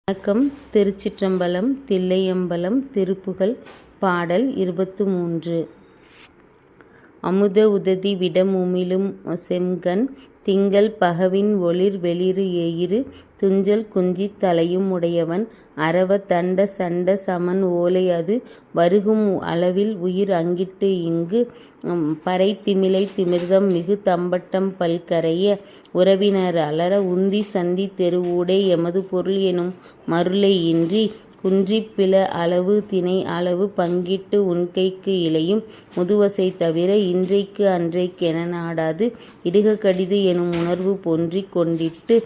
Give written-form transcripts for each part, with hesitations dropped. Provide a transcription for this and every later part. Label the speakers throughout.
Speaker 1: வணக்கம். திருச்சிற்றம்பலம். தில்லையம்பலம். திருப்புகழ். பாடல் 23. அமுத உததி விடமுமிழும் செம்கண் திங்கள் பகவின் ஒளிர் வெளிறு எயிறு துஞ்சல் குஞ்சித் தலையும் உடையவன் அரவ தண்ட சண்ட சமன் ஓலை அது வருகும் அளவில் உயிர் அங்கிட்டு இங்கு பறை திமிலை திமிர்தம் மிகு தம்பட்டம் பல்கரைய உறவினர் அலற உந்தி சந்தி தெருவூடே எமது பொருள் எனும் மருளை இன்றி குன்றிப் பில அளவு தினை அளவு பங்கிட்டு உன்கைக்கு இலையும் முதுவசை தவிர இன்றைக்கு அன்றைக்கென நாடாது இடுக கடிது எனும் உணர்வு பொன்றிக் கொண்டிட்டு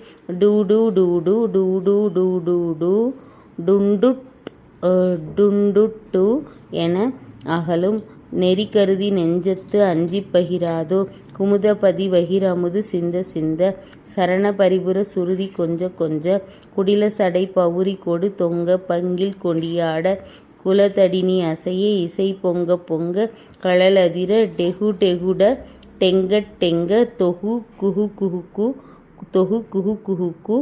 Speaker 1: டூடு டூடு டூடு டூடு டூ டுண்டுட் டுண்டுட்டு என அகலும் நெறி கருதி நெஞ்சத்து அஞ்சிப் பகிராதோ குமுத பதி வகிர் அமுது சிந்த சிந்த சரண பரிபுர சுருதி கொஞ்ச கொஞ்ச குடில சடை பவுரி கொடு தொங்க பங்கில் கொடியாட குலதடினி அசைய இசை பொங்க பொங்க கழல் அதிர டெகு டெகுட டெங்கட் டெங்க தொகு குஹு குஹுக்கு தொகு குஹு குஹுக்கு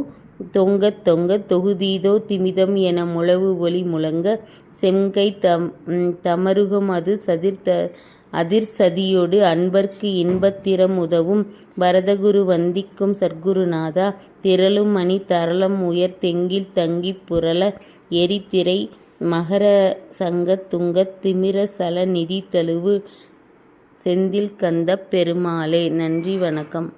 Speaker 1: தொங்கத் தொங்க தொகுதீதோ திமிதம் என முழவு ஒலி முழங்க செம்கை தமருகம் அது அதிர் சதியோடு அன்பர்க்கு இன்பத்திறம் உதவும் பரதகுரு வந்திக்கும் சற்குருநாதா திரளும் மணி தரளம் உயர் தெங்கில் தங்கிப் புரள எரித்திரை மகர சங்கத் துங்கத் திமிர சல நிதி தழுவு செந்தில் கந்தப் பெருமாளே. நன்றி. வணக்கம்.